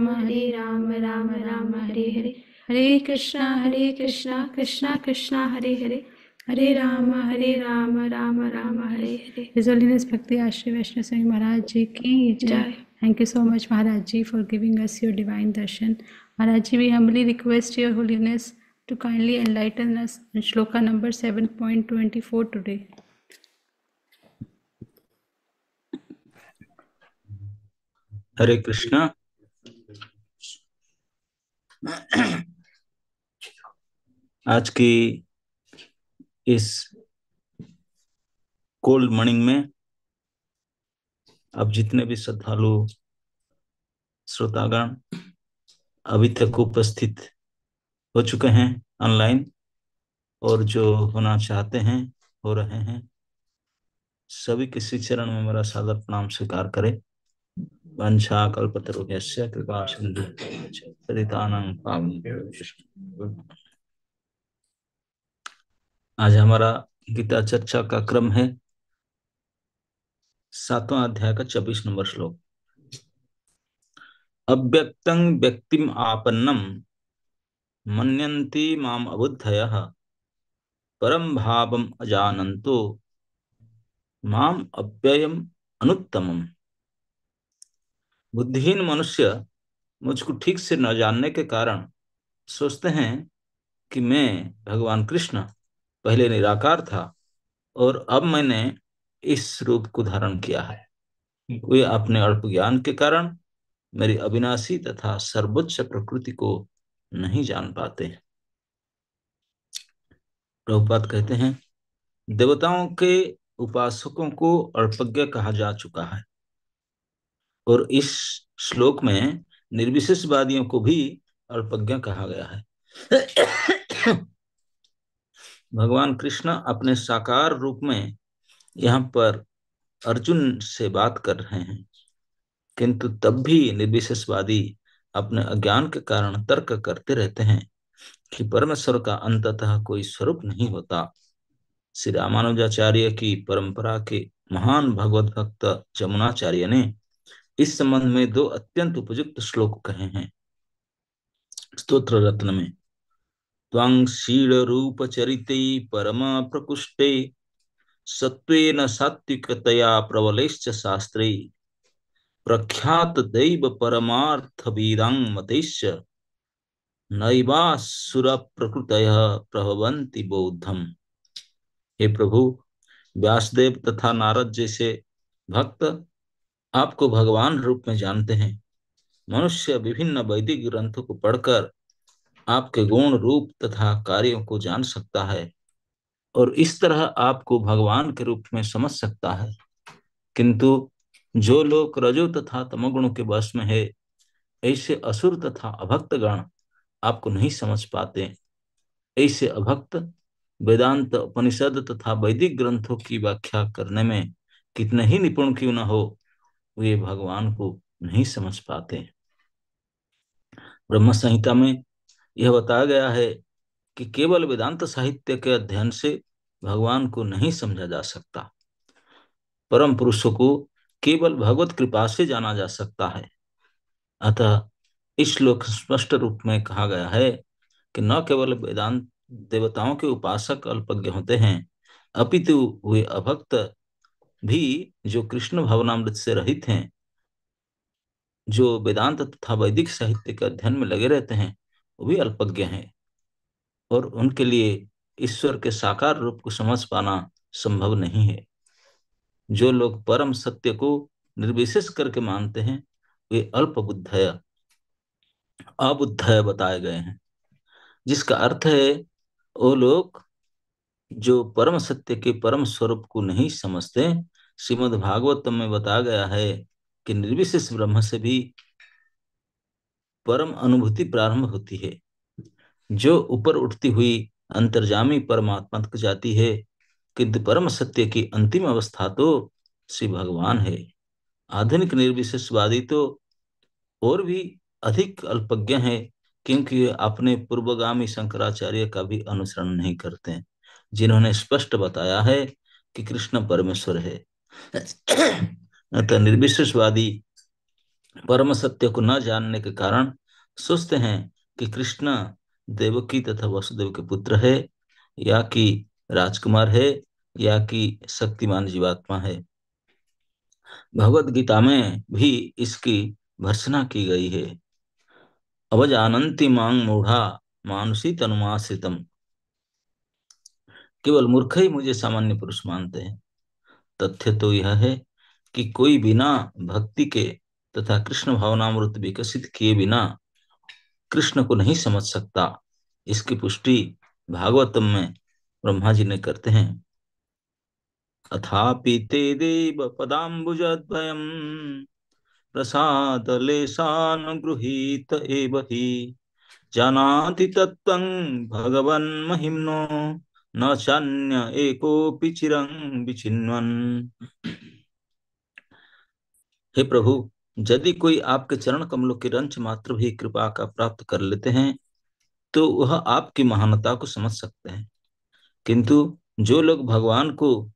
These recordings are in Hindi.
Ram Ram Ram Hare Hare, Hare Krishna Krishna Krishna Hare Hare, Hare Ram Ram Ram Hare Hare. His Holiness Bhakti Ashray Vaishnav Swami Maharaj Ji ki jai. Thank you so much Maharaj Ji for giving us your divine darshan. Maharaj Ji, we humbly request your Holiness to kindly enlighten us in shloka number 7.24 today. हरे कृष्णा। आज की इस कोल्ड मॉर्निंग में अब जितने भी श्रद्धालु श्रोतागण अभी तक उपस्थित हो चुके हैं ऑनलाइन और जो होना चाहते हैं हो रहे हैं, सभी के श्री चरण में मेरा सादर प्रणाम स्वीकार करें। वंशा कल्पतरुभ्यश्च कृपा सिंधु पतितानां पावनेभ्यो। आज हमारा गीता चर्चा का क्रम है 7वां अध्याय का 24 नंबर श्लोक। अव्यक्तं व्यक्तिम आपन्नम मन्यन्ति माम अबुद्धयः परम भावम अजानन्तो माम अव्ययम अनुत्तमम। बुद्धिहीन मनुष्य मुझको ठीक से न जानने के कारण सोचते हैं कि मैं भगवान कृष्ण पहले निराकार था और अब मैंने इस रूप को धारण किया है। वे अपने अल्प ज्ञान के कारण मेरी अविनाशी तथा सर्वोच्च प्रकृति को नहीं जान पाते। प्रभुपाद कहते हैं, देवताओं के उपासकों को अल्पज्ञ कहा जा चुका है और इस श्लोक में निर्विशेषवादियों को भी अल्पज्ञ कहा गया है। भगवान कृष्ण अपने साकार रूप में यहाँ पर अर्जुन से बात कर रहे हैं, किंतु तब भी निर्विशेषवादी अपने अज्ञान के कारण तर्क करते रहते हैं कि परमेश्वर का अंततः कोई स्वरूप नहीं होता। श्री रामानुजाचार्य की परंपरा के महान भगवत भक्त जमुनाचार्य ने इस संबंध में 2 अत्यंत उपयुक्त श्लोक कहे हैं। स्तोत्र रत्न में त्वं शील रूप चरिते परम प्रकुष्टे सत्वेन सात्विकतया प्रबलैश्च शास्त्रे प्रख्यात दैव परमार्थ वीरां मतैश्च नैवासुर प्रकृतयः प्रभवन्ति बौद्धम। हे प्रभु, व्यासदेव तथा नारद जैसे भक्त आपको भगवान रूप में जानते हैं। मनुष्य विभिन्न वैदिक ग्रंथों को पढ़कर आपके गुण रूप तथा कार्यों को जान सकता है और इस तरह आपको भगवान के रूप में समझ सकता है, किंतु जो लोग रजो तथा तमोगुणों के वश में है, ऐसे असुर तथा अभक्त गण आपको नहीं समझ पाते। ऐसे अभक्त वेदांत उपनिषद तथा वैदिक ग्रंथों की व्याख्या करने में कितने ही निपुण क्यों न हो, वे भगवान को नहीं समझ पाते। ब्रह्म संहिता में यह बताया गया है कि केवल वेदांत साहित्य के अध्ययन से भगवान को नहीं समझा जा सकता। परम पुरुषों को केवल भगवत कृपा से जाना जा सकता है। अतः इस श्लोक स्पष्ट रूप में कहा गया है कि न केवल वेदांत देवताओं के उपासक अल्पज्ञ होते हैं, अपितु वे अभक्त भी जो कृष्ण भावनामृत से रहित हैं, जो वेदांत तथा वैदिक साहित्य के अध्ययन में लगे रहते हैं, वो भी अल्पज्ञ हैं और उनके लिए ईश्वर के साकार रूप को समझ पाना संभव नहीं है। जो लोग परम सत्य को निर्विशेष करके मानते हैं, वे अल्पबुद्धय अबुद्धय बताए गए हैं, जिसका अर्थ है वो लोग जो परम सत्य के परम स्वरूप को नहीं समझते। श्रीमद् भागवतम में बताया गया है कि निर्विशेष ब्रह्म से भी परम अनुभूति प्रारंभ होती है, जो ऊपर उठती हुई अंतर्जामी परमात्मा तक जाती है, किंतु परम सत्य की अंतिम अवस्था तो श्री भगवान है। आधुनिक निर्विशेषवादी तो और भी अधिक अल्पज्ञ हैं, क्योंकि वे अपने पूर्वगामी शंकराचार्य का भी अनुसरण नहीं करते हैं, जिन्होंने स्पष्ट बताया है कि कृष्ण परमेश्वर है। अतः निर्विशेषवादी परम सत्य को न जानने के कारण सोचते हैं कि कृष्ण देवकी तथा वसुदेव के पुत्र है, या कि राजकुमार है, या कि शक्तिमान जीवात्मा है। भगवत गीता में भी इसकी भर्त्सना की गई है। अवजानन्ति मां मूढ़ा मानुषी तनुमाश्रितम। केवल मूर्ख ही मुझे सामान्य पुरुष मानते हैं। तथ्य तो यह है कि कोई बिना भक्ति के तथा कृष्ण भावनामृत विकसित किए बिना कृष्ण को नहीं समझ सकता। इसकी पुष्टि भागवतम में ब्रह्मा जी ने करते हैं। अथापि ते देव पदाम्बुजद्वयम् प्रसादलेशानुगृहीत एव हि जानाति तत्त्वं भगवन् महिम्नो न चान्य एकोऽपि चिरं विचिन्वन्। हे प्रभु, यदि कोई आपके चरण कमलों के रंच मात्र भी कृपा का प्राप्त कर लेते हैं तो वह आपकी महानता को समझ सकते हैं। किंतु जो लोग भगवान को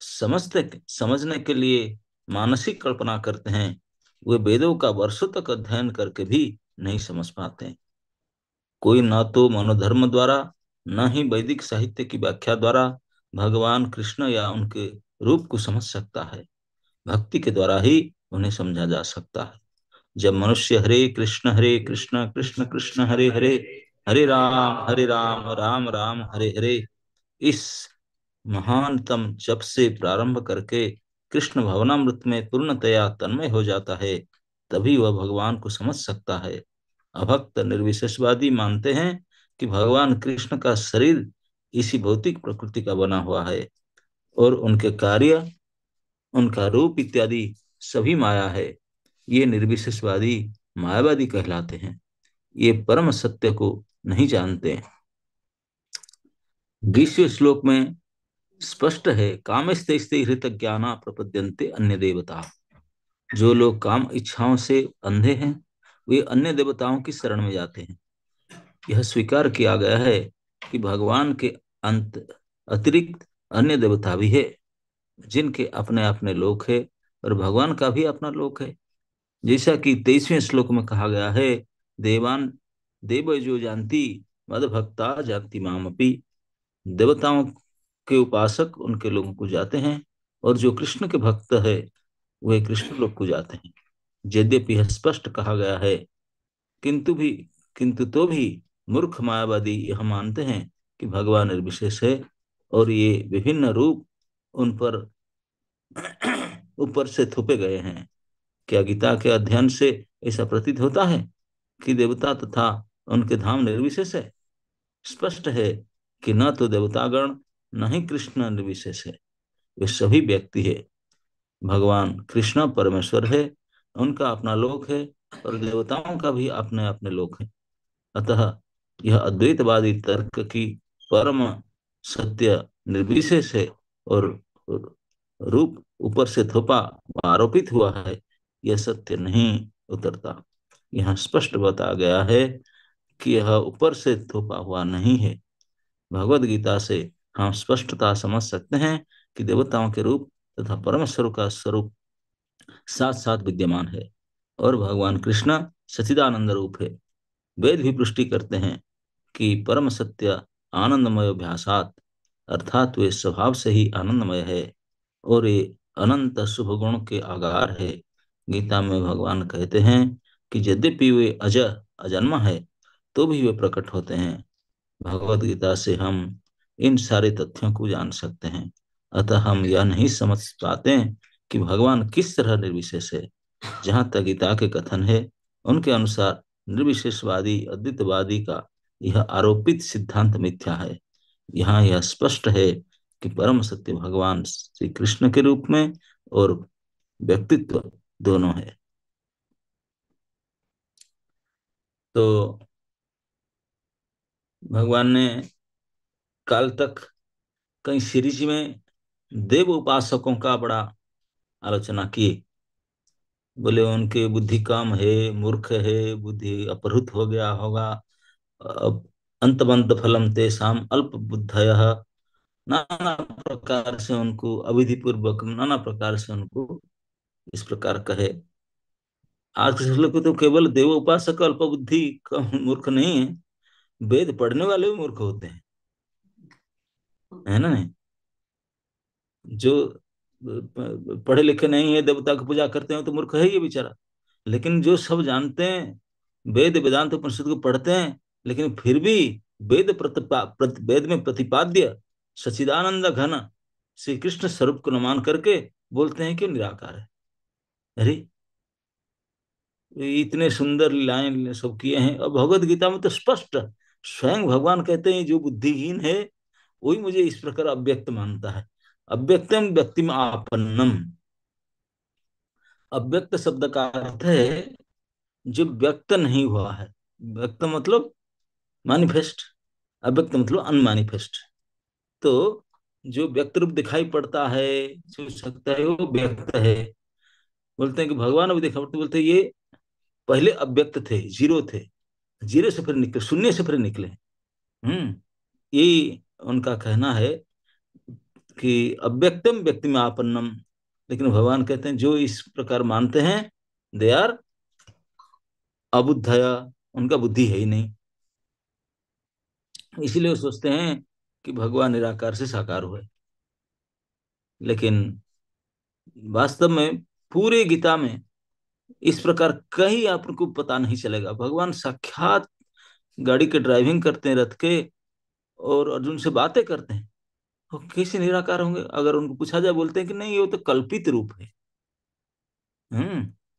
समझने के लिए मानसिक कल्पना करते हैं, वे वेदों का वर्षों तक अध्ययन करके भी नहीं समझ पाते। कोई न तो मनोधर्म द्वारा, न ही वैदिक साहित्य की व्याख्या द्वारा भगवान कृष्ण या उनके रूप को समझ सकता है। भक्ति के द्वारा ही उन्हें समझा जा सकता है। जब मनुष्य हरे कृष्ण कृष्ण कृष्ण हरे हरे, हरे राम राम राम हरे हरे, इस महानतम जप से प्रारंभ करके कृष्ण भवनामृत में पूर्णतया तन्मय हो जाता है, तभी वह भगवान को समझ सकता है। अभक्त निर्विशेषवादी मानते हैं कि भगवान कृष्ण का शरीर इसी भौतिक प्रकृति का बना हुआ है और उनके कार्य, उनका रूप इत्यादि सभी माया है। ये निर्विशेषवादी मायावादी कहलाते हैं। ये परम सत्य को नहीं जानते। 20वें श्लोक में स्पष्ट है, कामस्ते हृत ज्ञाना प्रपद्यन्ते अन्य देवता। जो लोग काम इच्छाओं से अंधे हैं, वे अन्य देवताओं की शरण में जाते हैं। यह स्वीकार किया गया है कि भगवान के अंत अतिरिक्त अन्य देवता भी है, जिनके अपने अपने लोक है और भगवान का भी अपना लोक है। जैसा कि 23वें श्लोक में कहा गया है, देवान देव जो जानती मद भक्ता जानती मामपि। देवताओं के उपासक उनके लोगों को जाते हैं और जो कृष्ण के भक्त है वे कृष्ण लोग को जाते हैं। यद्यपि यह स्पष्ट कहा गया है, किंतु भी किंतु तो भी मूर्ख मायावादी यह मानते हैं कि भगवान निर्विशेष है और ये विभिन्न रूप उन पर ऊपर से थोपे गए हैं। क्या गीता के अध्ययन से ऐसा प्रतीत होता है कि देवता तथा उनके धाम निर्विशेष है? स्पष्ट है कि न तो देवतागण न ही कृष्ण निर्विशेष है, वे सभी व्यक्ति है। भगवान कृष्ण परमेश्वर है, उनका अपना लोक है और देवताओं का भी अपने अपने लोक है। अतः यह अद्वैतवादी तर्क की परम सत्य निर्विशेष है और रूप ऊपर से थोपा आरोपित हुआ है, यह सत्य नहीं उतरता। यहाँ स्पष्ट बता गया है कि यह ऊपर से थोपा हुआ नहीं है। भगवद गीता से हम स्पष्टता समझ सकते हैं कि देवताओं के रूप तथा परमेश्वर का स्वरूप साथ साथ विद्यमान है और भगवान कृष्ण सच्चिदानंद रूप है। वेद भी पुष्टि करते हैं कि परम सत्य आनंदमय अभ्यासात, अर्थात वे स्वभाव से ही आनंदमय है और ये अनंत शुभ गुण के आगार है। गीता में भगवान कहते हैं कि यद्यपि वे अजन्मा है तो भी वे प्रकट होते हैं। भगवत गीता से हम इन सारे तथ्यों को जान सकते हैं। अतः हम यह नहीं समझ पाते कि भगवान किस तरह निर्विशेष है। जहाँ तक गीता के कथन है, उनके अनुसार निर्विशेषवादी अद्वैतवादी का यह आरोपित सिद्धांत मिथ्या है। यहाँ यह स्पष्ट है कि परम सत्य भगवान श्री कृष्ण के रूप में और व्यक्तित्व दोनों है। तो भगवान ने काल तक कई सीरीज में देव उपासकों का बड़ा आलोचना की। बोले उनके बुद्धि कम है, मूर्ख है, बुद्धि अपहृत हो गया होगा। अब अंतबंत फलम तेषाम अल्प बुद्धयः, नाना प्रकार से उनको अविधि पूर्वक नाना प्रकार से उनको इस प्रकार कहे। आज के लोग तो केवल देव उपासक अल्प बुद्धि का मूर्ख नहीं है, वेद पढ़ने वाले भी मूर्ख होते हैं, है ना नहीं? जो पढ़े लिखे नहीं है, देवता की पूजा करते हैं, तो मूर्ख है ये बेचारा। लेकिन जो सब जानते हैं, वेद वेदांत उपनिषद को पढ़ते हैं, लेकिन फिर भी वेद में प्रतिपाद्य सच्चिदानंद घन श्री कृष्ण स्वरूप को न मान करके बोलते हैं कि निराकार है। अरे, इतने सुंदर लीलाएं सब किए हैं, और भगवत गीता में तो स्पष्ट स्वयं भगवान कहते हैं जो बुद्धिहीन है वही मुझे इस प्रकार अव्यक्त मानता है। अव्यक्तम व्यक्ति में आपन्नम। अव्यक्त शब्द का अर्थ है जो व्यक्त नहीं हुआ है। व्यक्त मतलब मैनिफेस्ट, अव्यक्त मतलब अनमैनिफेस्ट। तो जो व्यक्त रूप दिखाई पड़ता है, छू सकता है, वो व्यक्त है। बोलते हैं कि भगवान अभी दिखा पड़ते, बोलते हैं ये पहले अव्यक्त थे, जीरो थे, जीरो से फिर निकले, शून्य से फिर निकले। ये उनका कहना है कि अव्यक्तम व्यक्ति में आपन्नम। लेकिन भगवान कहते हैं जो इस प्रकार मानते हैं, दे आर अबुद्धया, उनका बुद्धि है ही नहीं। इसीलिए वो सोचते हैं कि भगवान निराकार से साकार हुए। लेकिन वास्तव में पूरे गीता में इस प्रकार कहीं आपको पता नहीं चलेगा। भगवान साक्षात गाड़ी के ड्राइविंग करते हैं, रथ के, और अर्जुन से बातें करते हैं। वो कैसे निराकार होंगे? अगर उनको पूछा जाए, बोलते हैं कि नहीं, ये तो कल्पित रूप है।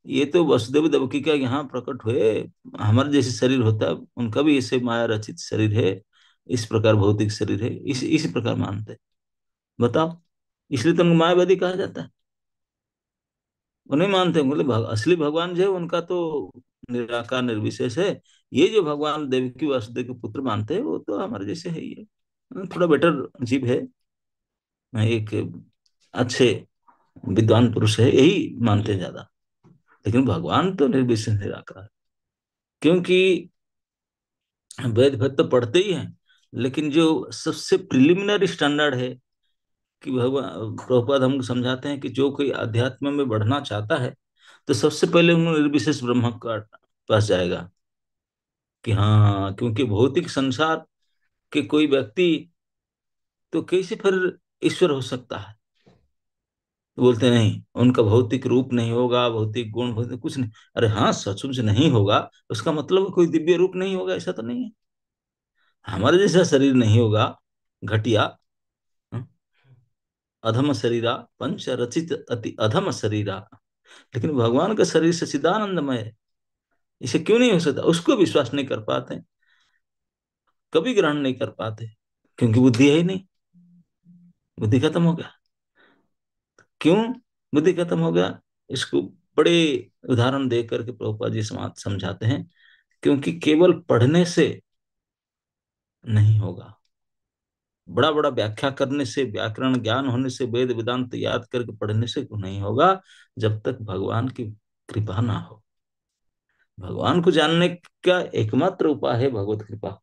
ये तो वसुदेव देवकी का यहाँ प्रकट हुए, हमारे जैसे शरीर होता है, उनका भी ऐसे माया रचित शरीर है, इस प्रकार भौतिक शरीर है, इसी प्रकार मानते हैं। बताओ, इसलिए तो उनको मायावादी कहा जाता है। उन्हें मानते हैं, बोले असली भगवान जो है उनका तो निराकार निर्विशेष है। ये जो भगवान देवकी वासुदेव के पुत्र मानते हैं, वो तो हमारे जैसे है ही है, थोड़ा बेटर जीव है, एक अच्छे विद्वान पुरुष है, यही मानते हैं ज्यादा। लेकिन भगवान तो निर्विशेष निराकार। क्योंकि वेद वेद तो पढ़ते ही हैं, लेकिन जो सबसे प्रिलिमिनरी स्टैंडर्ड है, कि भगवान प्रभुपाद हमको समझाते हैं कि जो कोई अध्यात्म में बढ़ना चाहता है, तो सबसे पहले उन्होंने निर्विशेष ब्रह्म का पास जाएगा। कि हाँ, क्योंकि भौतिक संसार के कोई व्यक्ति तो कैसे फिर ईश्वर हो सकता है? तो बोलते नहीं, उनका भौतिक रूप नहीं होगा, भौतिक गुण, भौतिक कुछ नहीं। अरे हाँ, सचमुच नहीं होगा, उसका मतलब कोई दिव्य रूप नहीं होगा ऐसा तो नहीं है। हमारे जैसा शरीर नहीं होगा, घटिया, हम्म, अधम शरीरा, पंच रचित अति अधम शरीरा। लेकिन भगवान का शरीर सच्चिदानंदमय है, इसे क्यों नहीं हो सकता? उसको विश्वास नहीं कर पाते, कभी ग्रहण नहीं कर पाते, क्योंकि बुद्धि है ही नहीं। बुद्धि खत्म हो गया। क्यों बुद्धि खत्म हो गया? इसको बड़े उदाहरण दे करके प्रभुपाद जी समाज समझाते हैं। क्योंकि केवल पढ़ने से नहीं होगा, बड़ा बड़ा व्याख्या करने से, व्याकरण ज्ञान होने से, वेद वेदांत याद करके पढ़ने से नहीं होगा, जब तक भगवान की कृपा ना हो। भगवान को जानने का एकमात्र उपाय है भगवत कृपा।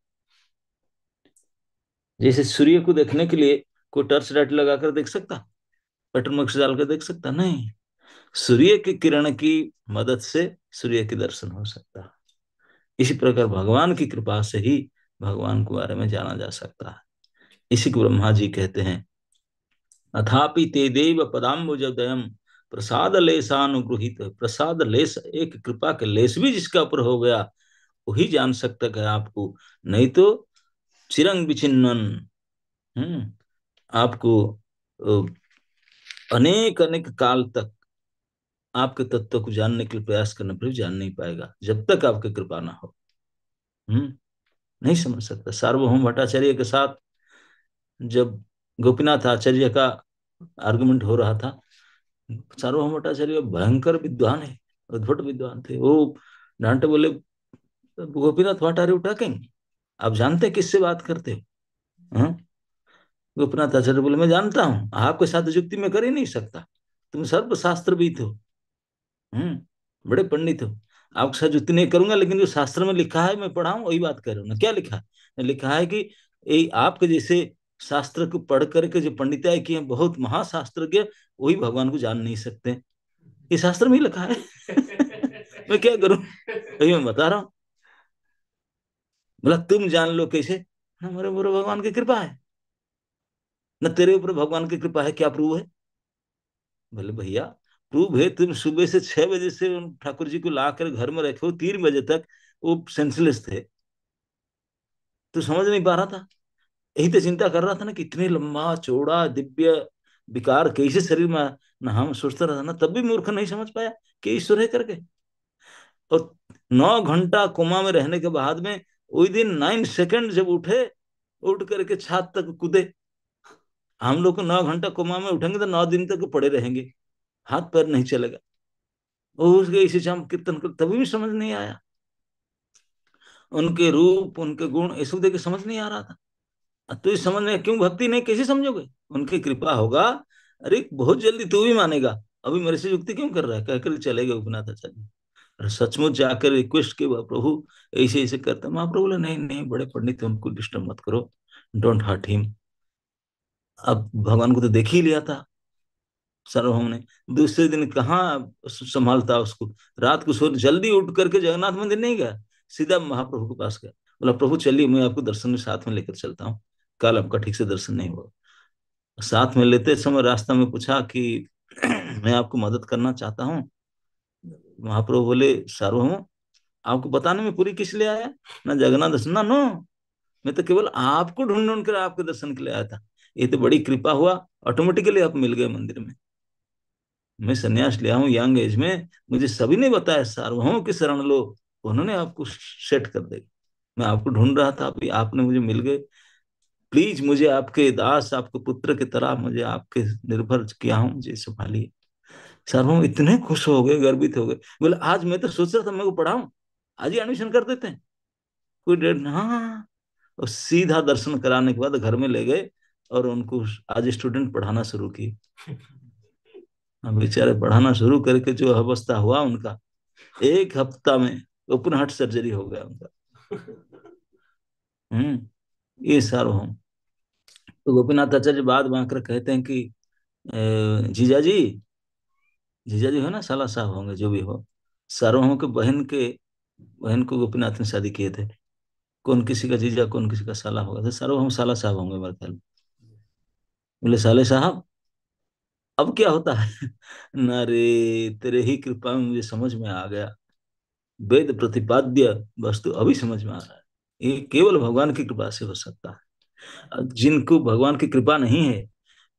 जैसे सूर्य को देखने के लिए कोई टर्च लाइट लगाकर देख सकता, पेट्रोल मक्स डालकर देख सकता? नहीं। सूर्य की किरण की मदद से सूर्य के दर्शन हो सकता है। इसी प्रकार भगवान की कृपा से ही भगवान के बारे में जाना जा सकता है। इसी को ब्रह्मा जी कहते हैं, अथापि ते देव पदाम्बुजदयम् प्रसाद लेसानुगृहित। प्रसाद लेस, एक कृपा के लेस भी जिसका ऊपर हो गया, वही जान सकता है आपको। नहीं तो चिरंग विचिन्नन, हम्म आपको अनेक अनेक काल तक आपके तत्व को जानने के लिए प्रयास करने पर भी जान नहीं पाएगा, जब तक आपकी कृपा ना हो। हम्म नहीं समझ सकता। सार्वभौम भट्टाचार्य के साथ जब गोपीनाथ आचार्य का आर्गुमेंट हो रहा था, सार्वभौम भट्टाचार्य भयंकर विद्वान है, अद्भुत विद्वान थे। वो डांटे, बोले Gopinath, what are you talking? आप जानते हैं किससे बात करते हो? हाँ? गोपीनाथ आचार्य बोले, मैं जानता हूँ, आपके साथ युक्ति में कर ही नहीं सकता, तुम सर्वशास्त्रविद हो, बड़े पंडित हो, आपके साथ युक्ति नहीं करूंगा। लेकिन जो शास्त्र में लिखा है, मैं पढ़ा हूं, वही बात कर रहा हूँ ना। क्या लिखा है? लिखा है कि आपके जैसे शास्त्र को पढ़ करके जो पंडिताई किए, बहुत महाशास्त्रज्ञ, वही भगवान को जान नहीं सकते। ये शास्त्र में ही लिखा है। मैं क्या करूं? अभी मैं बता रहा हूं। बोला तुम जान लो कैसे? ना मेरे ऊपर भगवान की कृपा है, न तेरे ऊपर भगवान की कृपा है, क्या प्रूव है? बोले भैया प्रूव है, तुम सुबह से 6 बजे से उन ठाकुर जी को ला कर घर में रखे हो, 3 बजे तक वो सेंसलेस थे, तू समझ नहीं पा रहा था? यही तो चिंता कर रहा था ना कि इतने लंबा चौड़ा दिव्य विकार कैसे शरीर में ना, हम सोचता रहा ना, तब भी मूर्ख नहीं समझ पाया कि ईश्वर है करके। और 9 घंटा कोमा में रहने के बाद में वही दिन 9 सेकंड जब उठे, उठ करके छत तक कूदे। हम लोग को 9 घंटा कोमा में उठेंगे तो 9 दिन तक पड़े रहेंगे, हाथ पैर नहीं चलेगा। और उसके इसी हम कीर्तन कर, तभी भी समझ नहीं आया। उनके रूप उनके गुण ये सब देख के समझ नहीं आ रहा था। तो इस समझ में क्यों भक्ति नहीं, कैसे समझोगे? उनकी कृपा होगा। अरे बहुत जल्दी तू भी मानेगा। अभी मेरे से युक्ति क्यों कर रहा है? कहकर चले गए उपनाथ आचार्य। और सचमुच जाकर रिक्वेस्ट की, प्रभु ऐसे ऐसे करते। महाप्रभु बोले नहीं नहीं, बड़े पंडित हैं, उनको डिस्टर्ब मत करो, डोंट हर्ट हिम। अब भगवान को तो देख ही लिया था सार्वभौम ने, दूसरे दिन कहाँ संभालता उसको। रात को सो जल्दी उठ करके जगन्नाथ मंदिर नहीं गया, सीधा महाप्रभु के पास गया। बोला प्रभु चलिए, मैं आपको दर्शन में साथ में लेकर चलता हूँ, कल आपका ठीक से दर्शन नहीं हुआ। साथ में लेते समय रास्ता में पूछा कि मैं आपको मदद करना चाहता हूँ। महाप्रभु बोले सार्वभौम आपको बताने में पूरी किस लिए आया? ना जगन्नाथ दर्शन ना, नो, मैं तो केवल आपको ढूंढ ढूंढ कर आपके दर्शन के लिए आया था। ये तो बड़ी कृपा हुआ, ऑटोमेटिकली आप मिल गए मंदिर में। मैं संन्यास लिया हूँ यंग एज में, मुझे सभी ने बताया सार्वभौम की शरण लो, उन्होंने आपको सेट कर देगा। मैं आपको ढूंढ रहा था, अभी आपने मुझे मिल गए। प्लीज मुझे आपके दास, आपके पुत्र की तरह मुझे आपके निर्भर किया हूँ, मुझे संभालिए। सार्वभौम इतने खुश हो गए, गर्वित हो गए। बोले आज मैं तो सोच रहा था मैं को पढ़ाऊं, आज ही एडमिशन कर देते हैं, कोई डेट। हाँ, और सीधा दर्शन कराने के बाद घर में ले गए और उनको आज स्टूडेंट पढ़ाना शुरू की। अब बेचारे पढ़ाना शुरू करके जो अवस्था हुआ उनका, 1 हफ्ता में ओपन हार्ट सर्जरी हो गया उनका। ये सार्वभौम। तो गोपीनाथ आचार्य बाद में आकर कहते हैं कि जीजा जी, जीजा जी है ना, साला साहब होंगे जो भी हो, सार्वभौम के बहन को गोपीनाथ ने शादी किए थे। कौन किसी का जीजा कौन किसी का साला होगा, तो सार्वभौम साला साहब होंगे मेरे ख्याल में। बोले साले साहब अब क्या होता है? ना रे, तेरे ही कृपा में मुझे समझ में आ गया, वेद प्रतिपाद्य वस्तु अभी समझ में आ रहा है। ये केवल भगवान की कृपा से हो सकता है। जिनको भगवान की कृपा नहीं है,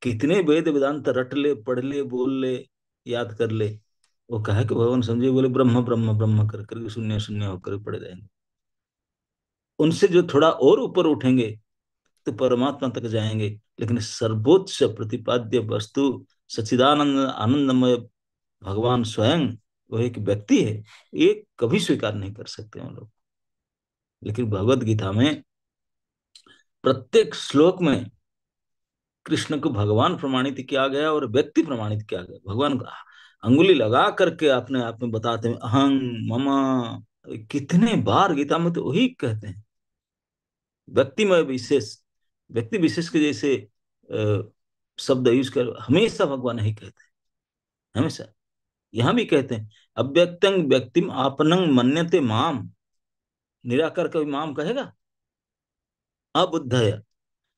कितने वेद वेदांत रट ले, पढ़ ले, बोल ले, याद कर ले, वो कहे कि भगवान समझे, बोले ब्रह्म ब्रह्म ब्रह्म कर करके शून्य शून्य होकर पड़े रहेंगे। उनसे जो थोड़ा और ऊपर उठेंगे तो परमात्मा तक जाएंगे। लेकिन सर्वोच्च प्रतिपाद्य वस्तु सच्चिदानंद आनंदमय भगवान स्वयं, वो एक व्यक्ति है, ये कभी स्वीकार नहीं कर सकते हम लोग। लेकिन भगवत गीता में प्रत्येक श्लोक में कृष्ण को भगवान प्रमाणित किया गया और व्यक्ति प्रमाणित किया गया। भगवान को अंगुली लगा करके अपने आप में बताते हैं अहं मम। कितने बार गीता में तो वही कहते हैं, व्यक्ति में विशेष, व्यक्ति विशेष के जैसे शब्द यूज कर हमेशा भगवान नहीं कहते, हमेशा। यहां भी कहते हैं अव्यक्तं व्यक्तिम आपनं मन्यते माम। निराकार कभी माम कहेगा? अबुद्ध है,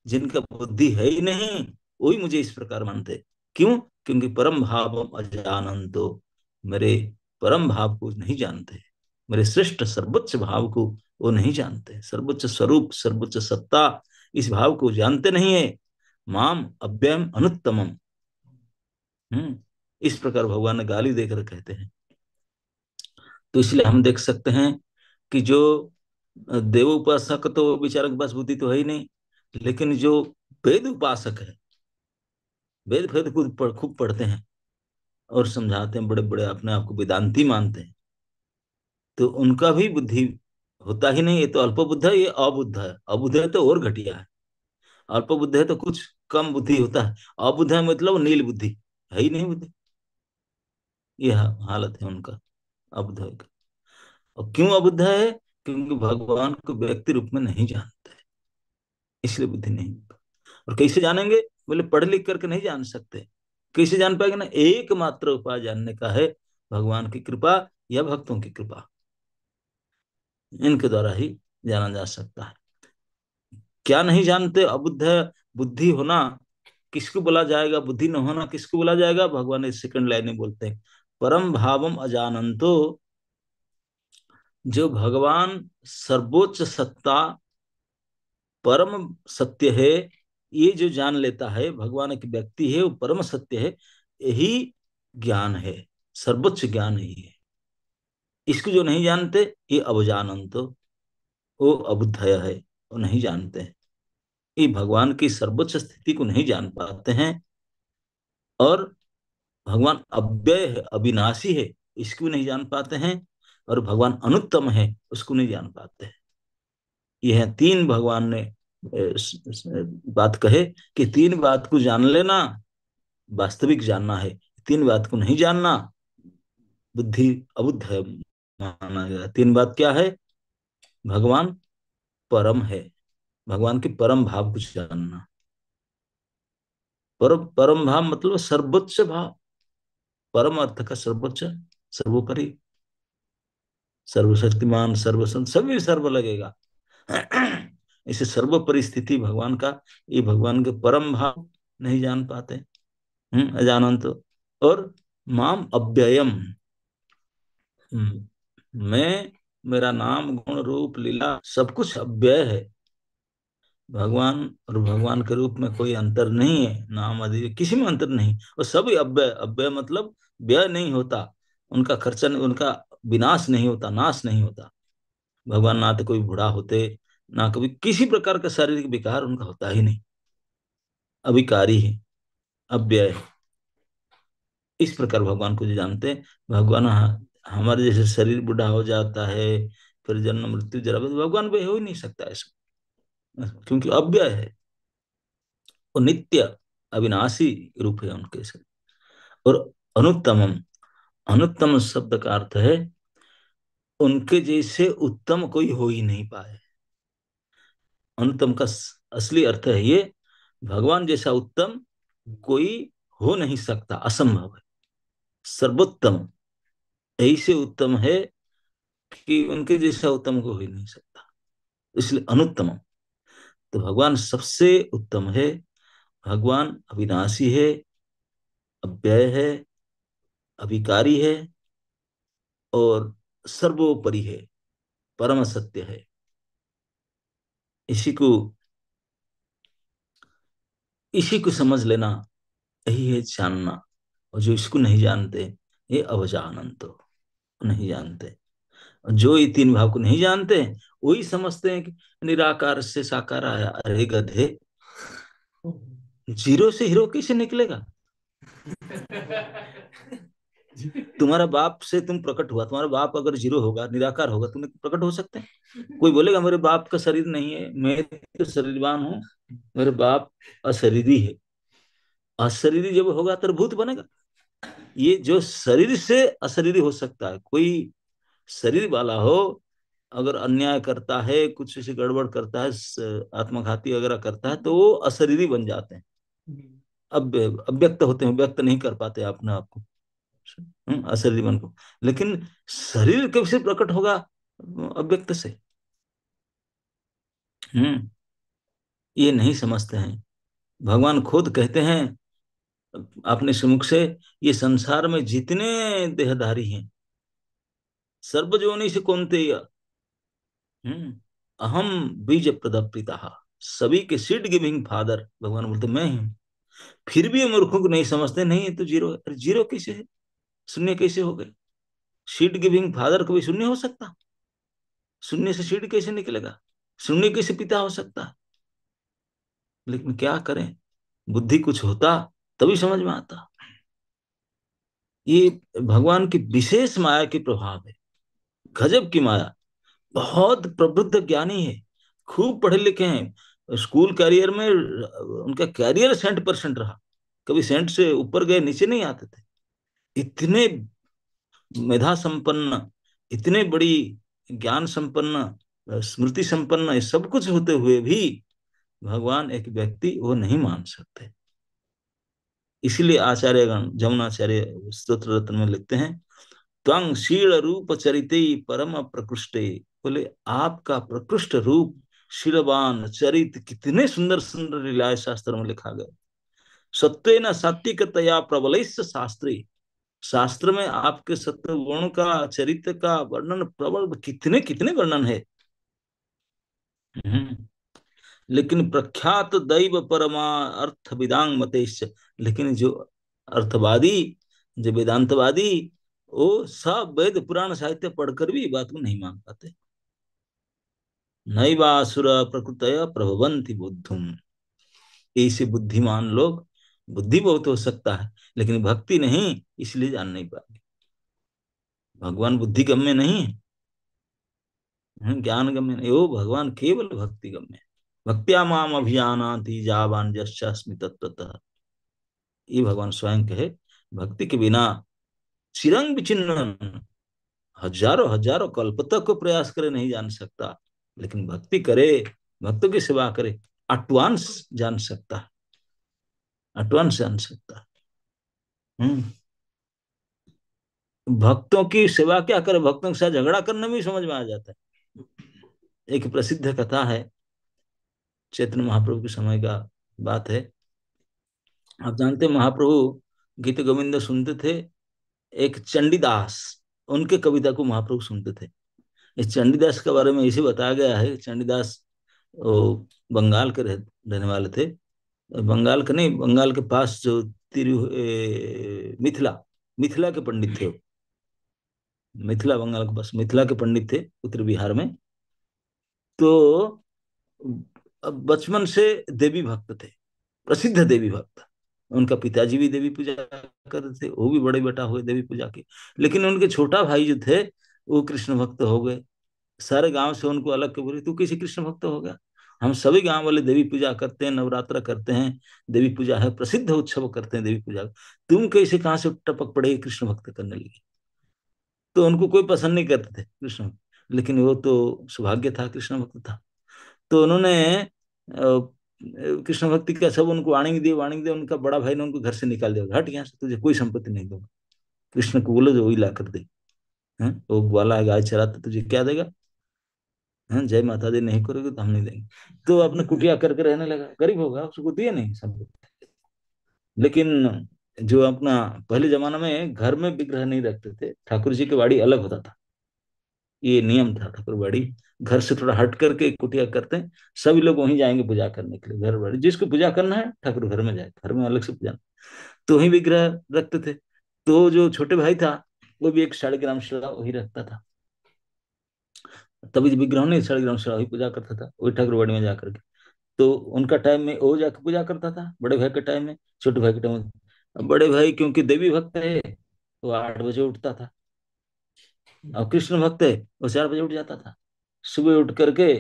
जिनका बुद्धि है ही नहीं, वही मुझे इस प्रकार मानते। क्यों? क्योंकि परम भाव अजानंतो, मेरे परम भाव को नहीं जानते, मेरे श्रेष्ठ सर्वोच्च भाव को वो नहीं जानते, सर्वोच्च स्वरूप सर्वोच्च सत्ता इस भाव को जानते नहीं है। माम अव्ययम अनुत्तमम। इस प्रकार भगवान ने गाली देकर कहते हैं। तो इसलिए हम देख सकते हैं कि जो देव उपासक तो बेचारे के पास बुद्धि तो है ही नहीं, लेकिन जो वेद उपासक है, वेद वेद खूब पढ़ते हैं और समझाते हैं, बड़े बड़े अपने आप को वेदांती मानते हैं, तो उनका भी बुद्धि होता ही नहीं। ये तो अल्प बुद्ध है, ये अबुद्ध है। अबुद्ध है तो और घटिया है, अल्प बुद्ध है तो कुछ कम बुद्धि होता है, अबुद्ध है मतलब नील बुद्धि, है ही नहीं बुद्धि। ये हालत है उनका, अबुद्ध है का। और क्यों अबुद्ध है? क्योंकि भगवान को व्यक्ति रूप में नहीं जानते, इसलिए बुद्धि नहीं। और कैसे जानेंगे? बोले पढ़ लिख करके नहीं जान सकते। कैसे जान पाएंगे? ना, एकमात्र उपाय जानने का है भगवान की कृपा। या भक्तों की कृपा, इनके द्वारा ही जाना जा सकता है। क्या नहीं जानते? अबुद्ध बुद्धि होना किसको बोला जाएगा, बुद्धि न होना किसको बोला जाएगा? भगवान इस सेकंड लाइन में बोलते हैं, परम भावम अजानंतो, जो भगवान सर्वोच्च सत्ता परम सत्य है, ये जो जान लेता है भगवान एक व्यक्ति है, वो परम सत्य है, यही ज्ञान है, सर्वोच्च ज्ञान ही है। इसको जो नहीं जानते, ये अवजानंतो, वो अबुद्धय है, वो नहीं जानते हैं, ये भगवान की सर्वोच्च स्थिति को नहीं जान पाते हैं। और भगवान अव्यय है, अविनाशी है, इसको नहीं जान पाते हैं। और भगवान अनुत्तम है, उसको नहीं जान पाते हैं। यह तीन भगवान ने बात कहे कि तीन बात को जान लेना वास्तविक जानना है, तीन बात को नहीं जानना बुद्धि अबुद्ध है माना गया। तीन बात क्या है? भगवान परम है, भगवान के परम भाव को जानना। परम परम भाव मतलब सर्वोच्च भाव, परम अर्थ का सर्वोच्च, सर्वोपरि, सर्वशक्तिमान, सर्वसंत, सभी सर्व लगेगा। इसे सर्व परिस्थिति भगवान का, ये भगवान के परम भाव नहीं जान पाते, अजानंत। और माम अव्ययम, मैं, मेरा नाम गुण रूप लीला सब कुछ अव्यय है। भगवान और भगवान के रूप में कोई अंतर नहीं है, नाम आदि किसी में अंतर नहीं, और सब अव्यय। अव्यय मतलब व्यय नहीं होता, उनका खर्चा, उनका विनाश नहीं होता, नाश नहीं होता। भगवान ना तो कोई बूढ़ा होते, ना कभी किसी प्रकार का शारीरिक विकार उनका होता ही नहीं, अविकारी है, अव्यय है। इस प्रकार भगवान को जो जानते हैं, भगवान हमारे जैसे शरीर बूढ़ा हो जाता है, फिर जन्म मृत्यु जरा, भगवान पे हो ही नहीं सकता ऐसा, क्योंकि अव्यय है, वो नित्य अविनाशी रूप है उनके से। और अनुत्तमम, अनुत्तम शब्द का अर्थ है उनके जैसे उत्तम कोई हो ही नहीं पाए। अनुत्तम का असली अर्थ है ये, भगवान जैसा उत्तम कोई हो नहीं सकता, असंभव है। सर्वोत्तम ऐसे उत्तम है कि उनके जैसा उत्तम को हो ही नहीं सकता, इसलिए अनुत्तम। तो भगवान सबसे उत्तम है, भगवान अविनाशी है, अव्यय है, अभिकारी है, और सर्वोपरि है, परम सत्य है। इसी को, इसी को समझ लेना, यही है जानना। और जो इसको नहीं जानते, ये अवजानंत, नहीं जानते। जो ये तीन भाव को नहीं जानते, वही समझते हैं कि निराकार से साकार आया। अरे गधे, जीरो से हीरो कैसे निकलेगा? तुम्हारा बाप से तुम प्रकट हुआ, तुम्हारा बाप अगर जीरो होगा, निराकार होगा, तुम्हें प्रकट हो सकते हैं? कोई बोलेगा मेरे बाप का शरीर नहीं है, मैं तो शरीरवान हूं, मेरे बाप अशरीरी है। अशरीरी जब होगा तो भूत बनेगा। ये जो शरीर से अशरीरी हो सकता है, कोई शरीर वाला हो, अगर अन्याय करता है, कुछ ऐसे गड़बड़ करता है, आत्मघाती वगैरह करता है, तो वो अशरीरी बन जाते हैं। अब अव्यक्त होते हैं, व्यक्त नहीं कर पाते अपने आप को, अशरीरी मन को। लेकिन शरीर कैसे प्रकट होगा? अव्यक्त से। हम्म ये नहीं समझते हैं। भगवान खुद कहते हैं अपने सुमुख से, ये संसार में जितने देहधारी हैं, सर्वजोनि से कौनते, अहम बीज प्रदपिता, सभी के सीड गिविंग फादर भगवान बोलते मैं ही हूं। फिर भी ये मूर्खों को नहीं समझते, नहीं ये तो जीरो है। अरे जीरो कैसे है, शून्य कैसे हो गए? सीड गिविंग फादर कभी शून्य हो सकता? शून्य से सीड कैसे निकलेगा? शून्य कैसे पिता हो सकता? लेकिन क्या करें, बुद्धि कुछ होता तभी समझ में आता। ये भगवान की विशेष माया के प्रभाव है, गजब की माया। बहुत प्रबुद्ध ज्ञानी है, खूब पढ़े लिखे हैं, स्कूल करियर में उनका कैरियर 100% रहा, कभी 100 से ऊपर गए, नीचे नहीं आते थे। इतने मेधा संपन्न, इतने बड़ी ज्ञान संपन्न, स्मृति संपन्न, ये सब कुछ होते हुए भी भगवान एक व्यक्ति वो नहीं मान सकते। इसलिए आचार्यगण, जमुनाचार्य स्तोत्र रत्न में लिखते हैं, त्वं शील रूप चरिते परम प्रकृष्टे। बोले आपका प्रकृष्ट रूप, शीलवान चरित, कितने सुंदर सुंदर लीलाएं शास्त्र में लिखा गया। सत्वेन सात्विकतया प्रबलैश्च शास्त्रे। शास्त्र में आपके सत्व गुण का, चरित्र का वर्णन प्रबल, कितने कितने वर्णन है। लेकिन प्रख्यात दैव परमा अर्थ विदांग मतेश्च। लेकिन जो अर्थवादी, जो वेदांतवादी, वो सब वेद पुराण साहित्य पढ़कर भी बात को नहीं मान पाते। नैवासुर प्रकृतय प्रभवन्ति बुद्धुम। ऐसे बुद्धिमान लोग, बुद्धि बहुत हो सकता है लेकिन भक्ति नहीं, इसलिए जान नहीं पाते। भगवान बुद्धि गम्य नहीं, ज्ञान गम्य नहीं, वो भगवान केवल भक्ति गम्य। भक्त्या माम अभिजानाति जावान यस्यास्मि तत्त्वतः। ये भगवान स्वयं कहे, भक्ति के बिना चिरंग विचिन्न, हजारों हजारों कल्प तक को प्रयास करे नहीं जान सकता, लेकिन भक्ति करे, भक्तों की सेवा करे, एडवांस जान सकता है, एडवांस जान सकता है। भक्तों की सेवा क्या करे, भक्तों के साथ झगड़ा करने में समझ में आ जाता है। एक प्रसिद्ध कथा है, चैतन्य महाप्रभु के समय का बात है। आप जानते महाप्रभु गीत गोविंद सुनते थे। एक चंडीदास, उनके कविता को महाप्रभु सुनते थे। इस चंडीदास के बारे में इसे बताया गया है, चंडीदास वो बंगाल के रहने वाले थे। बंगाल के नहीं, बंगाल के पास जो मिथिला, मिथिला के पंडित थे। मिथिला, बंगाल के पास मिथिला के पंडित थे, उत्तर बिहार में। तो बचपन से देवी भक्त थे, प्रसिद्ध देवी भक्त। उनका पिताजी भी देवी पूजा करते थे, वो भी बड़े बेटा हुए देवी पूजा के। लेकिन उनके छोटा भाई जो थे वो कृष्ण भक्त हो गए। सारे गांव से उनको अलग के बोले, तू किसी कृष्ण भक्त हो गया? हम सभी गांव वाले देवी पूजा करते हैं, नवरात्र करते हैं, देवी पूजा है, प्रसिद्ध उत्सव करते हैं देवी पूजा, तुम कैसे कहां से टपक पड़े कृष्ण भक्त करने लगे? तो उनको कोई पसंद नहीं करते थे कृष्ण, लेकिन वो तो सौभाग्य था, कृष्ण भक्त था। तो उन्होंने कृष्ण भक्ति का सब उनको वार्निंग दी, वार्निंग दी। उनका बड़ा भाई ने उनको घर से निकाल दिया, हट यहाँ से, तुझे कोई संपत्ति नहीं दूंगा। कृष्ण को बोलो जो वही ला कर दे। वो ग्वाला है, गाय चराता, तुझे क्या देगा? जय माता दी नहीं करोगे तो हम नहीं देंगे। तो अपने कुटिया करके रहने लगा, गरीब होगा, उसको दिए नहीं संपत्ति। लेकिन जो अपना पहले जमाना में घर में विग्रह नहीं रखते थे, ठाकुर जी की वाड़ी अलग होता था, ये नियम था। ठाकुर बाड़ी घर से थोड़ा हट करके कुटिया करते हैं, सभी लोग वहीं जाएंगे पूजा करने के लिए। घर बाड़ी जिसको पूजा करना है ठाकुर घर में जाए, घर में अलग से पूजा, तो वहीं विग्रह रखते थे। तो जो छोटे भाई था वो भी एक 1.5 ग्राम शिला वही रखता था। तभी विग्रह नहीं, 1.5 ग्राम शिला वही पूजा करता था, वही ठाकुर बाड़ी में जाकर के। तो उनका टाइम में वो जाकर पूजा करता था, बड़े भाई के टाइम में, छोटे भाई के टाइम में। अब बड़े भाई क्योंकि देवी भक्त है, वो 8 बजे उठता था, और कृष्ण भक्त है, वो 4 बजे उठ जाता था। सुबह उठ करके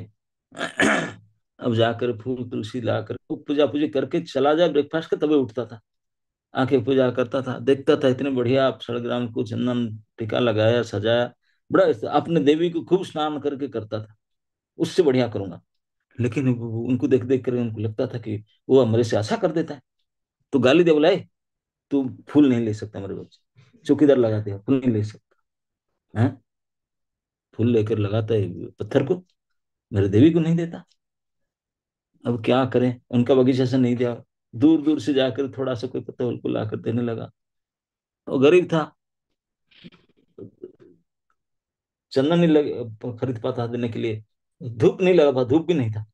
अब जाकर फूल तुलसी लाकर पूजा पूजी करके चला जाए, ब्रेकफास्ट का, तभी उठता था, आके पूजा करता था। देखता था इतने बढ़िया आप 1.5 ग्राम को चंदन टीका लगाया, सजाया, बड़ा अपने देवी को खूब स्नान करके करता था, उससे बढ़िया करूंगा। लेकिन उनको देख देख कर उनको लगता था कि वो हमारे से आशा कर देता है। तो गाली दे, बुलाए तू फूल नहीं ले सकता मेरे बच्चे, चौकीदार लगा दिया, फूल नहीं ले सकता है। फूल लेकर लगाता है पत्थर को, मेरे देवी को नहीं देता। अब क्या करें, उनका बगीचा से नहीं दिया, दूर दूर से जाकर थोड़ा सा कोई पत्ता उनको लाकर देने लगा। वो गरीब था, चंदन नहीं लगे खरीद पाता देने के लिए, धूप नहीं लगा पाता, धूप भी नहीं था।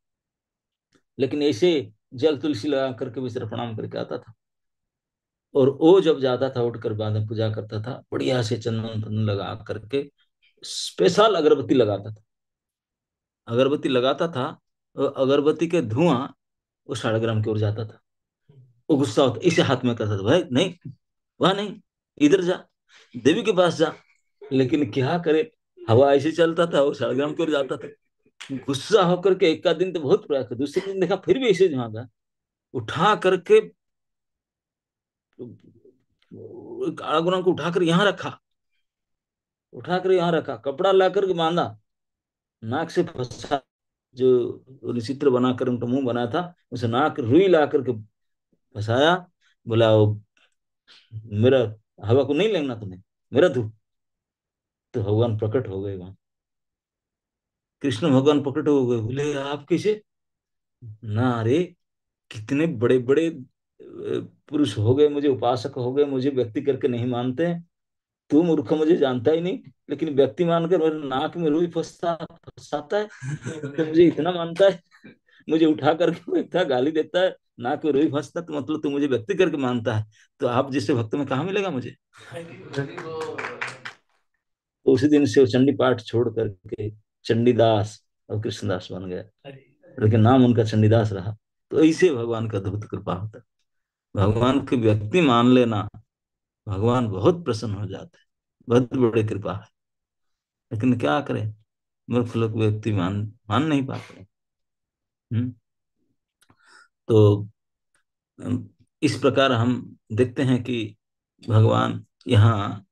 लेकिन ऐसे जल तुलसी लगा करके विसर प्रणाम करके आता था। और वो जब जाता था उठकर बाद में पूजा करता था, बढ़िया से चंदन तंदन लगा करके स्पेशल अगरबत्ती लगाता था। अगरबत्ती लगाता था, और अगरबत्ती के धुआं वो 1.5 ग्राम की ओर जाता था। वो गुस्सा होता, इसे हाथ में करता था, भाई नहीं, वहां नहीं, इधर जा, देवी के पास जा। लेकिन क्या करे, हवा ऐसे चलता था, वो 1.5 ग्राम की ओर जाता था। गुस्सा होकर के एक का दिन तो बहुत प्रयास किया, दूसरे दिन देखा फिर भी ऐसे झांका, उठा करके काला गुना को उठाकर यहाँ रखा, उठाकर यहाँ रखा, कपड़ा ला करके बांधा, नाक से फंसा, जो चित्र बनाकर उनका मुंह बना था, उसे नाक रुई ला करके फंसाया। बोला वो मेरा हवा को नहीं लेना तुम्हें, मेरा धूप। तो भगवान प्रकट हो गए वहां। कृष्ण भगवान प्रकट हो गए, बोले आप कैसे? ना अरे, कितने बड़े बड़े पुरुष हो गए, मुझे उपासक हो गए, मुझे व्यक्ति करके नहीं मानते हैं। तू मूर्ख मुझे जानता ही नहीं, लेकिन व्यक्ति मानकर मेरे नाक में रुई फंसाता है। तो मुझे इतना मानता है, मुझे उठा करके वो इतना गाली देता है, नाक में रुई फंसता, तो मतलब तू मुझे व्यक्ति करके मानता है। तो आप जैसे भक्त में कहाँ मिलेगा मुझे? तो उसी दिन से वो चंडी पाठ छोड़ करके चंडीदास और कृष्णदास बन गया, लेकिन नाम उनका चंडीदास रहा। तो ऐसे भगवान का अद्भुत कृपा होता है। भगवान के व्यक्ति मान लेना, भगवान बहुत प्रसन्न हो जाते हैं, बहुत बड़ी कृपा है। लेकिन क्या करें, मूर्ख लोग व्यक्ति मान मान नहीं पाते। हम्म। तो इस प्रकार हम देखते हैं कि भगवान यहाँ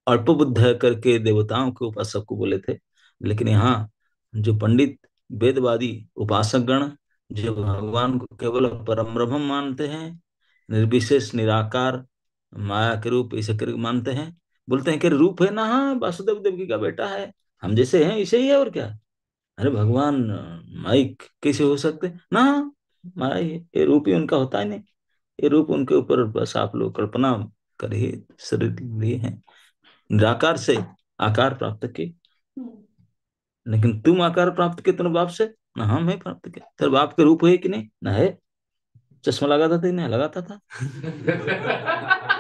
अल्प बुद्ध करके देवताओं के उपासक को बोले थे, लेकिन यहाँ जो पंडित वेदवादी उपासक गण जो भगवान को केवल परम ब्रह्म मानते हैं, निर्विशेष निराकार माया के रूप ऐसे करके मानते हैं, बोलते हैं कि रूप है ना, हाँ वासुदेव देवकी का बेटा है, हम जैसे हैं ऐसे ही है, और क्या। अरे भगवान माइक कैसे हो सकते ना, माया ही है, ये रूप ही उनका होता ही नहीं। ये रूप उनके ऊपर बस आप लोग कल्पना करिए, शरीर लिए हैं, निराकार से आकार प्राप्त की। लेकिन तुम आकार प्राप्त किए तेरे बाप से, ना हम है प्राप्त किए, तेरे बाप के रूप है कि नहीं, ना है। चश्मा लगाता था नहीं लगाता था,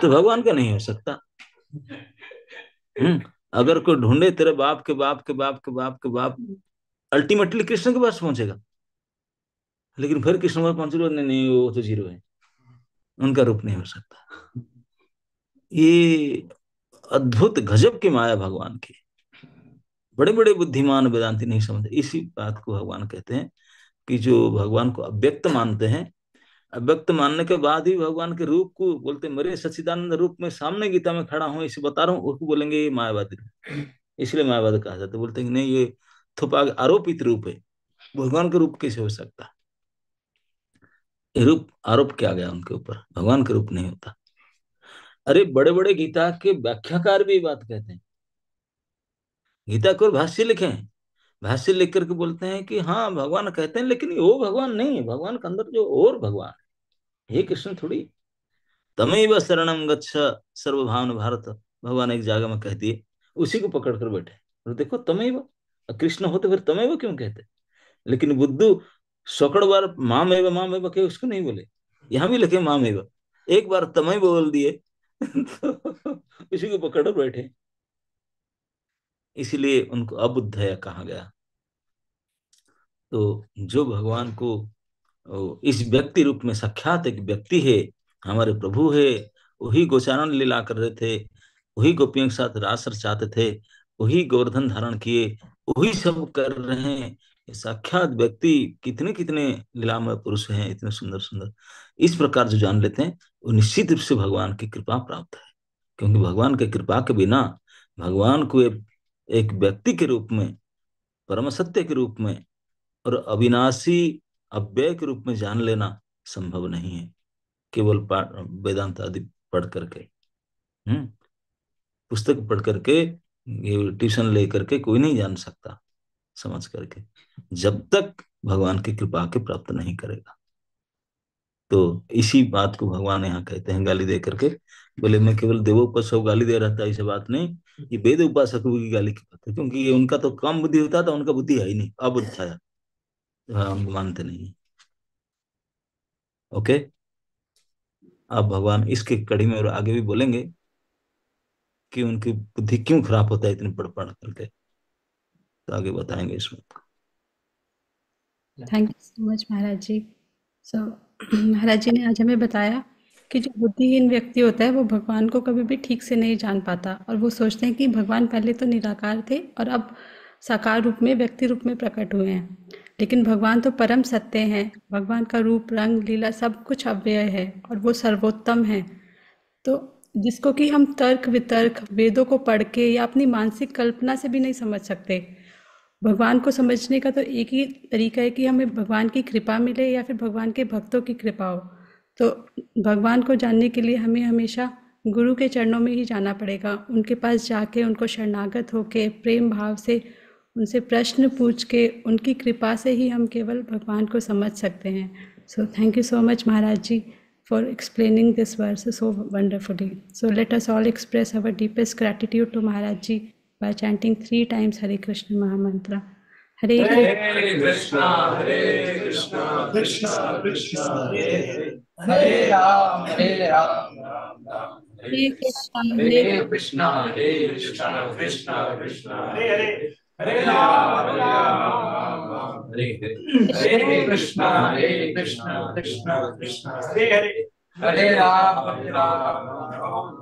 तो भगवान का नहीं हो सकता। अगर कोई ढूंढे तेरे बाप के बाप के बाप के बाप के बाप, अल्टीमेटली कृष्ण के पास पहुंचेगा। लेकिन फिर कृष्ण पास पहुंचे, नहीं नहीं वो तो जीरो है, उनका रूप नहीं हो सकता। ये अद्भुत गजब की माया भगवान की, बड़े बड़े बुद्धिमान वेदांती नहीं समझते। इसी बात को भगवान कहते हैं कि जो भगवान को अव्यक्त मानते हैं, अव्यक्त मानने के बाद ही भगवान के रूप को बोलते, मेरे सच्चिदानंद रूप में सामने गीता में खड़ा हूं इसे बता रहा हूँ, उसको बोलेंगे ये मायावादी रूप। इसलिए मायावाद कहा जाता है, बोलते हैं कि नहीं ये थोपा आरोपित रूप है, भगवान का रूप कैसे हो सकता है? ये रूप आरोप किया गया उनके ऊपर, भगवान का रूप नहीं होता। अरे बड़े बड़े गीता के व्याख्याकार भी बात कहते हैं, गीता को भाष्य लिखे हैं, भाष्य लिख करके बोलते हैं कि हाँ भगवान कहते हैं, लेकिन वो भगवान नहीं है, भगवान के अंदर जो और भगवान है, ये कृष्ण थोड़ी। तमेव शरणम गच्छ सर्वभावन भारत, भगवान एक जगह में कह दिए, उसी को पकड़ कर बैठे और देखो तमेव, कृष्ण हो तो फिर तमेव क्यों कहते? लेकिन बुद्धू सौकड़ बार माम एव के उसको नहीं बोले, यहाँ भी लिखे माम एव, एक बार तमेव बोल दिए तो उसी को पकड़ कर बैठे, इसीलिए उनको अबुद्ध है कहा गया। तो जो भगवान को इस व्यक्ति रूप में साक्षात एक व्यक्ति है, हमारे प्रभु है, वही गोचारण लीला कर रहे थे, वही गोपियों के साथ रास रचाते थे, वही गोवर्धन धारण किए, वही सब कर रहे हैं। ये साक्षात व्यक्ति कितने कितने लीलामय पुरुष हैं, इतने सुंदर सुंदर, इस प्रकार जो जान लेते हैं वो निश्चित रूप से भगवान की कृपा प्राप्त है। क्योंकि भगवान की कृपा के बिना भगवान को एक व्यक्ति के रूप में, परम सत्य के रूप में और अविनाशी अव्यय के रूप में जान लेना संभव नहीं है, केवल वेदांत आदि पढ़ करके। हम्म। पुस्तक पढ़ करके, ये ट्यूशन ले करके कोई नहीं जान सकता समझ करके, जब तक भगवान की कृपा के प्राप्त नहीं करेगा। तो इसी बात को भगवान यहाँ कहते हैं गाली दे करके, बोले मैं केवल देवोपासक को गाली दे रहा था, ऐसी बात नहीं, ये वेद उपासकों की गाली की बात है, क्योंकि ये उनका तो कम बुद्धि होता था, उनका बुद्धि है ही नहीं, अबुद्ध था, हम मानते नहीं। ओके। अब भगवान इसके कड़ी में और आगे भी बोलेंगे कि उनकी बुद्धि क्यों खराब होता है इतनी पढ़ पढ़ करके, तो आगे बताएंगे इसमें। Thank you so much Maharaj जी। सो महाराज जी ने आज हमें बताया कि जो बुद्धिहीन व्यक्ति होता है वो भगवान को कभी भी ठीक से नहीं जान पाता, और वो सोचते हैं कि भगवान पहले तो निराकार थे और अब साकार रूप में व्यक्ति रूप में प्रकट हुए हैं। लेकिन भगवान तो परम सत्य हैं, भगवान का रूप रंग लीला सब कुछ अव्यय है और वो सर्वोत्तम है। तो जिसको कि हम तर्क वितर्क वेदों को पढ़ के या अपनी मानसिक कल्पना से भी नहीं समझ सकते। भगवान को समझने का तो एक ही तरीका है कि हमें भगवान की कृपा मिले या फिर भगवान के भक्तों की कृपा हो। तो भगवान को जानने के लिए हमें हमेशा गुरु के चरणों में ही जाना पड़ेगा, उनके पास जाके उनको शरणागत होके प्रेम भाव से उनसे प्रश्न पूछ के उनकी कृपा से ही हम केवल भगवान को समझ सकते हैं. So thank you so much Maharaj ji for explaining this verse so wonderfully. So let us all express our deepest gratitude to Maharaj Ji by chanting 3 times Hare Krishna Mahamantra. Hare Krishna, Hare Krishna, Krishna Krishna, Hare Ram, Ram Ram, Hare Krishna, Hare Krishna, Hare Krishna, Krishna Krishna, Hare Hare Ram, Ram Hare Hare. Hare Krishna, Hare Krishna, Krishna Krishna, Hare Hare Ram, Ram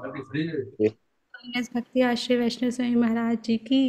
Hare Hare. Bhakti Ashray Vaishnav Swami Maharaj Ji ki